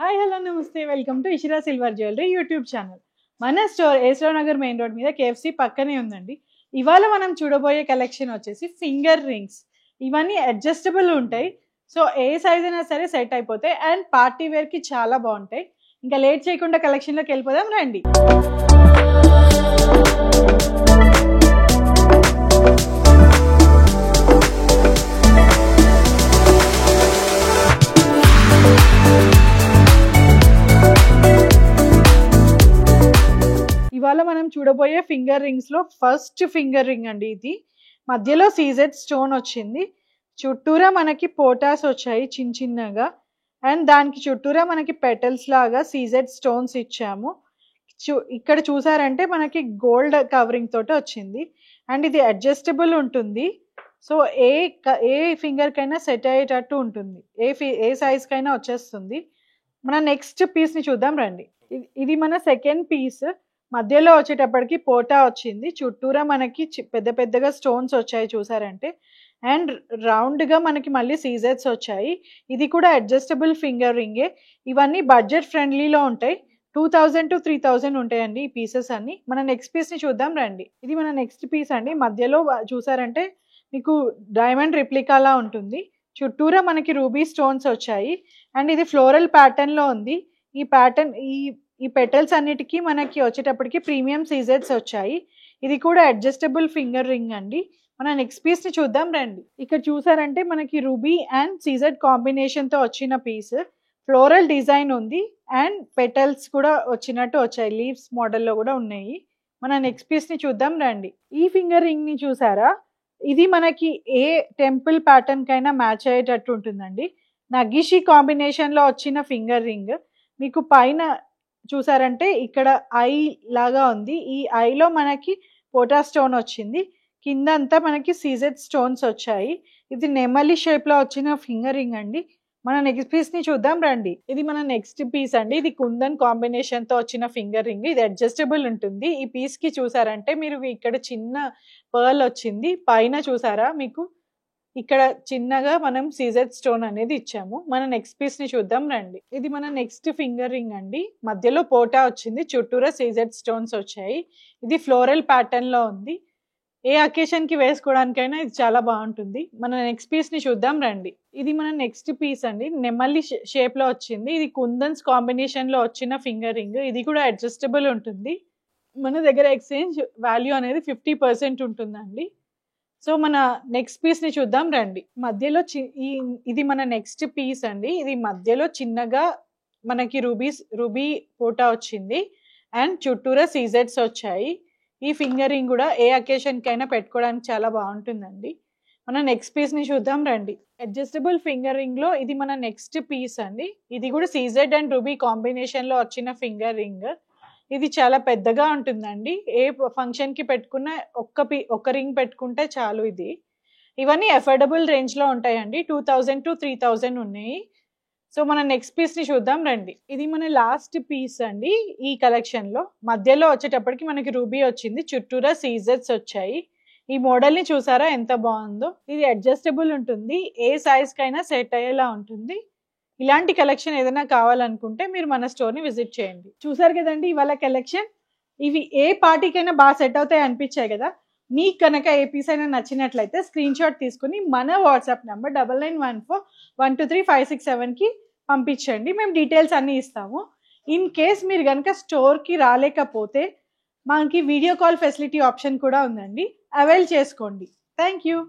Hi hello నమస్తే welcome to Ishira silver jewellery YouTube channel. మన store ఏస్రావ్ నగర్ మెయిన్ రోడ్ మీద కేఎఫ్సి పక్కనే ఉందండి. ఇవాళ మనం చూడబోయే కలెక్షన్ వచ్చేసి ఫింగర్ రింగ్స్. ఇవన్నీ అడ్జస్టబుల్ ఉంటాయి. సో ఏ సైజ్ అయినా సరే సెట్ అయిపోతాయి అండ్ పార్టీ వేర్కి చాలా బాగుంటాయి. ఇంకా లేట్ చేయకుండా కలెక్షన్లోకి వెళ్ళిపోదాం రండి. ఇవాళ మనం చూడబోయే ఫింగర్ రింగ్స్ లో ఫస్ట్ ఫింగర్ రింగ్ అండి. ఇది మధ్యలో సీజెడ్ స్టోన్ వచ్చింది, చుట్టూరా మనకి పోటాస్ వచ్చాయి చిన్న చిన్నగా అండ్ దానికి చుట్టూరా మనకి పెటల్స్ లాగా సీజెడ్ స్టోన్స్ ఇచ్చాము. ఇక్కడ చూసారంటే మనకి గోల్డ్ కవరింగ్ తోటి వచ్చింది అండ్ ఇది అడ్జస్టబుల్ ఉంటుంది. సో ఏ ఫింగర్ కైనా సెట్ అయ్యేటట్టు ఉంటుంది, ఏ సైజ్ కైనా వచ్చేస్తుంది. మన నెక్స్ట్ పీస్ ని చూద్దాం రండి. ఇది మన సెకండ్ పీస్. మధ్యలో వచ్చేటప్పటికి పోటా వచ్చింది, చుట్టూరా మనకి పెద్ద పెద్దగా స్టోన్స్ వచ్చాయి చూసారంటే అండ్ రౌండ్గా మనకి మళ్ళీ సీజెట్స్ వచ్చాయి. ఇది కూడా అడ్జస్టబుల్ ఫింగర్ రింగే. ఇవన్నీ బడ్జెట్ ఫ్రెండ్లీలో ఉంటాయి. 2000 to 3000 ఉంటాయండి ఈ పీసెస్ అన్ని. మన నెక్స్ట్ పీస్ని చూద్దాం రండి. ఇది మన నెక్స్ట్ పీస్ అండి. మధ్యలో చూసారంటే మీకు డైమండ్ రిప్లికాలా ఉంటుంది, చుట్టూరా మనకి రూబీ స్టోన్స్ వచ్చాయి అండ్ ఇది ఫ్లోరల్ ప్యాటర్న్లో ఉంది. ఈ ప్యాటర్న్ ఈ పెటల్స్ అన్నిటికీ మనకి వచ్చేటప్పటికి ప్రీమియం సీజెట్స్ వచ్చాయి. ఇది కూడా అడ్జస్టబుల్ ఫింగర్ రింగ్ అండి. మన నెక్స్ట్ పీస్ ని చూద్దాం రండి. ఇక్కడ చూసారంటే మనకి రూబీ అండ్ సీజెడ్ కాంబినేషన్ తో వచ్చిన పీస్. ఫ్లోరల్ డిజైన్ ఉంది అండ్ పెటల్స్ కూడా వచ్చినట్టు వచ్చాయి, లీవ్స్ మోడల్లో కూడా ఉన్నాయి. మన నెక్స్ట్ పీస్ ని చూద్దాం రండి. ఈ ఫింగర్ రింగ్ ని చూసారా, ఇది మనకి ఏ టెంపుల్ ప్యాటర్న్ కైనా మ్యాచ్ అయ్యేటట్టు ఉంటుందండి. నగిషి కాంబినేషన్ లో వచ్చిన ఫింగర్ రింగ్. మీకు పైన చూసారంటే ఇక్కడ ఐ లాగా ఉంది, ఈ ఐలో మనకి పోటా స్టోన్ వచ్చింది, కింద అంతా మనకి సీజెడ్ స్టోన్స్ వచ్చాయి. ఇది నెమలి షేప్ లో వచ్చిన ఫింగర్ రింగ్ అండి. మన నెక్స్ట్ పీస్ ని చూద్దాం రండి. ఇది మన నెక్స్ట్ పీస్ అండి. ఇది కుందన్ కాంబినేషన్ తో వచ్చిన ఫింగర్ రింగ్. ఇది అడ్జస్టబుల్ ఉంటుంది. ఈ పీస్ కి చూసారంటే మీరు ఇక్కడ చిన్న పర్ల్ వచ్చింది, పైన చూసారా మీకు ఇక్కడ చిన్నగా మనం సీజెడ్ స్టోన్ అనేది ఇచ్చాము. మన నెక్స్ట్ పీస్ ని చూద్దాం రండి. ఇది మన నెక్స్ట్ ఫింగర్ రింగ్ అండి. మధ్యలో పోటా వచ్చింది, చుట్టూరా సీజెడ్ స్టోన్స్ వచ్చాయి. ఇది ఫ్లోరల్ ప్యాటర్న్ లో ఉంది. ఏ అకేషన్ కి వేసుకోవడానికైనా ఇది చాలా బాగుంటుంది. మన నెక్స్ట్ పీస్ ని చూద్దాం రండి. ఇది మన నెక్స్ట్ పీస్ అండి. నెమలి షేప్ లో వచ్చింది. ఇది కుందన్స్ కాంబినేషన్ లో వచ్చిన ఫింగర్ రింగ్. ఇది కూడా అడ్జస్టబుల్ ఉంటుంది. మన దగ్గర ఎక్స్చేంజ్ వాల్యూ అనేది 50% ఉంటుందండి. సో మన నెక్స్ట్ పీస్ ని చూద్దాం రండి. మధ్యలో ఇది మన నెక్స్ట్ పీస్ అండి. ఇది మధ్యలో చిన్నగా మనకి రూబీ పోటా వచ్చింది అండ్ చుట్టూరా సీజెట్స్ వచ్చాయి. ఈ ఫింగర్ రింగ్ కూడా ఏ అకేషన్ కైనా పెట్టుకోవడానికి చాలా బాగుంటుందండి. మన నెక్స్ట్ పీస్ ని చూద్దాం రండి. అడ్జస్టబుల్ ఫింగర్ రింగ్ లో ఇది మన నెక్స్ట్ పీస్ అండి. ఇది కూడా సీజెడ్ అండ్ రూబీ కాంబినేషన్ లో వచ్చిన ఫింగర్ రింగ్. ఇది చాలా పెద్దగా ఉంటుందండి. ఏ ఫంక్షన్ కి పెట్టుకున్న ఒక్క రింగ్ పెట్టుకుంటే చాలు. ఇవన్నీ అఫోర్డబుల్ రేంజ్ లో ఉంటాయండి. 2000 to 3000 ఉన్నాయి. సో మన నెక్స్ట్ పీస్ ని చూద్దాం రండి. ఇది మన లాస్ట్ పీస్ అండి ఈ కలెక్షన్ లో. మధ్యలో వచ్చేటప్పటికి మనకి రూబీ వచ్చింది, చుట్టూరా సీజెట్స్ వచ్చాయి. ఈ మోడల్ ని చూసారా ఎంత బాగుందో. ఇది అడ్జస్టబుల్ ఉంటుంది, ఏ సైజ్ కైనా సెట్ అయ్యేలా ఉంటుంది. ఇలాంటి కలెక్షన్ ఏదైనా కావాలనుకుంటే మీరు మన స్టోర్ ని విజిట్ చేయండి. చూసారు కదండి ఇవాళ కలెక్షన్. ఇవి ఏ పార్టీకైనా బాగా సెట్ అవుతాయి అనిపించాయి కదా. మీకు కనుక ఏ పీస్ అయినా నచ్చినట్లయితే స్క్రీన్ షాట్ తీసుకుని మన వాట్సాప్ నెంబర్ 9914123567 కి పంపించండి. మేము డీటెయిల్స్ అన్ని ఇస్తాము. ఇన్ కేస్ మీరు కనుక స్టోర్కి రాలేకపోతే మనకి వీడియో కాల్ ఫెసిలిటీ ఆప్షన్ కూడా ఉందండి, అవైల్ చేసుకోండి. Thank you.